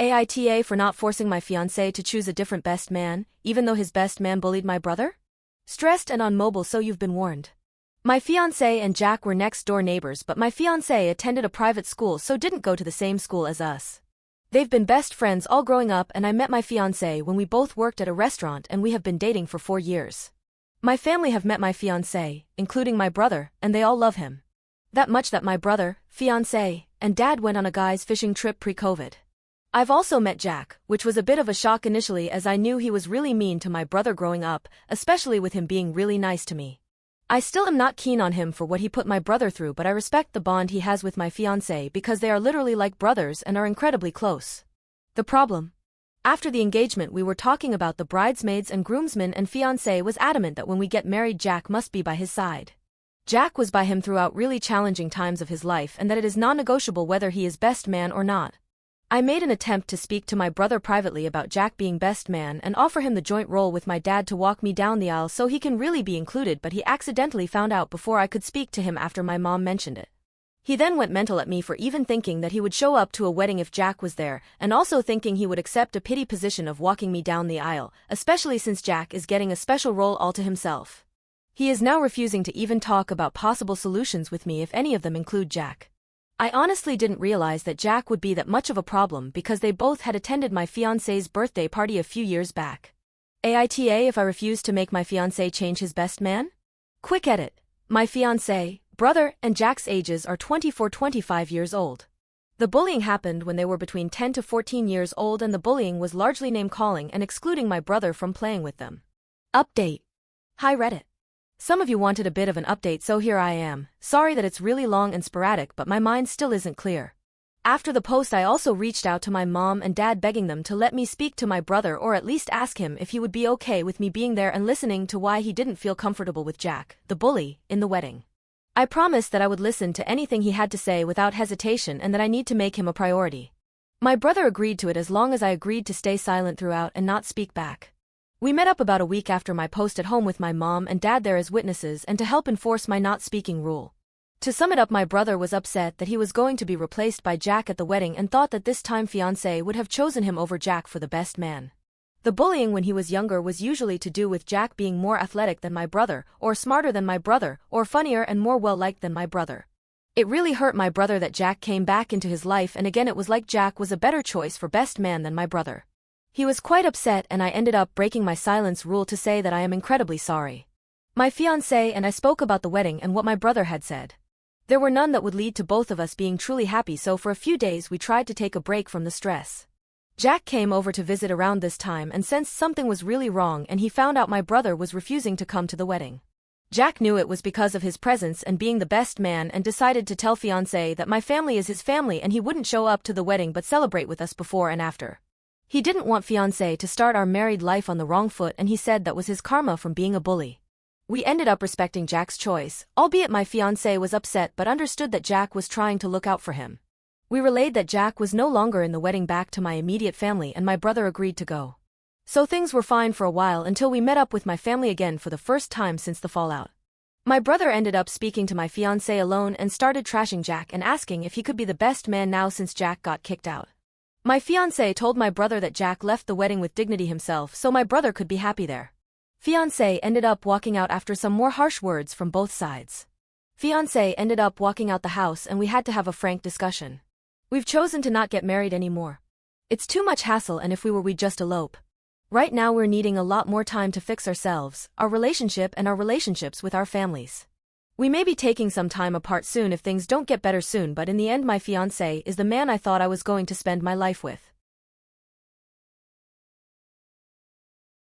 AITA for not forcing my fiancé to choose a different best man, even though his best man bullied my brother? Stressed and on mobile, so you've been warned. My fiancé and Jack were next-door neighbors, but my fiancé attended a private school so didn't go to the same school as us. They've been best friends all growing up, and I met my fiancé when we both worked at a restaurant, and we have been dating for 4 years. My family have met my fiancé, including my brother, and they all love him. That much that my brother, fiancé, and dad went on a guys fishing trip pre-COVID. I've also met Jack, which was a bit of a shock initially as I knew he was really mean to my brother growing up, especially with him being really nice to me. I still am not keen on him for what he put my brother through, but I respect the bond he has with my fiancé because they are literally like brothers and are incredibly close. The problem? After the engagement we were talking about the bridesmaids and groomsmen, and fiancé was adamant that when we get married Jack must be by his side. Jack was by him throughout really challenging times of his life, and that it is non-negotiable whether he is best man or not. I made an attempt to speak to my brother privately about Jack being best man and offer him the joint role with my dad to walk me down the aisle so he can really be included, but he accidentally found out before I could speak to him after my mom mentioned it. He then went mental at me for even thinking that he would show up to a wedding if Jack was there, and also thinking he would accept a pity position of walking me down the aisle, especially since Jack is getting a special role all to himself. He is now refusing to even talk about possible solutions with me if any of them include Jack. I honestly didn't realize that Jack would be that much of a problem because they both had attended my fiancé's birthday party a few years back. AITA if I refuse to make my fiancé change his best man? Quick edit. My fiancé, brother, and Jack's ages are 24-25 years old. The bullying happened when they were between 10 to 14 years old, and the bullying was largely name-calling and excluding my brother from playing with them. Update. Hi Reddit. Some of you wanted a bit of an update, so here I am. Sorry that it's really long and sporadic, but my mind still isn't clear. After the post I also reached out to my mom and dad begging them to let me speak to my brother, or at least ask him if he would be okay with me being there and listening to why he didn't feel comfortable with Jack, the bully, in the wedding. I promised that I would listen to anything he had to say without hesitation and that I need to make him a priority. My brother agreed to it as long as I agreed to stay silent throughout and not speak back. We met up about a week after my post at home with my mom and dad there as witnesses and to help enforce my not speaking rule. To sum it up, my brother was upset that he was going to be replaced by Jack at the wedding and thought that this time fiancé would have chosen him over Jack for the best man. The bullying when he was younger was usually to do with Jack being more athletic than my brother, or smarter than my brother, or funnier and more well-liked than my brother. It really hurt my brother that Jack came back into his life, and again it was like Jack was a better choice for best man than my brother. He was quite upset, and I ended up breaking my silence rule to say that I am incredibly sorry. My fiancé and I spoke about the wedding and what my brother had said. There were none that would lead to both of us being truly happy, so for a few days we tried to take a break from the stress. Jack came over to visit around this time and sensed something was really wrong, and he found out my brother was refusing to come to the wedding. Jack knew it was because of his presence and being the best man and decided to tell fiancé that my family is his family and he wouldn't show up to the wedding but celebrate with us before and after. He didn't want fiancé to start our married life on the wrong foot, and he said that was his karma from being a bully. We ended up respecting Jack's choice, albeit my fiancé was upset but understood that Jack was trying to look out for him. We relayed that Jack was no longer in the wedding back to my immediate family, and my brother agreed to go. So things were fine for a while until we met up with my family again for the first time since the fallout. My brother ended up speaking to my fiancé alone and started trashing Jack and asking if he could be the best man now since Jack got kicked out. My fiancé told my brother that Jack left the wedding with dignity himself so my brother could be happy there. Fiancé ended up walking out after some more harsh words from both sides. Fiancé ended up walking out the house and we had to have a frank discussion. We've chosen to not get married anymore. It's too much hassle, and if we were, we'd just elope. Right now we're needing a lot more time to fix ourselves, our relationship and our relationships with our families. We may be taking some time apart soon if things don't get better soon, but in the end my fiancé is the man I thought I was going to spend my life with.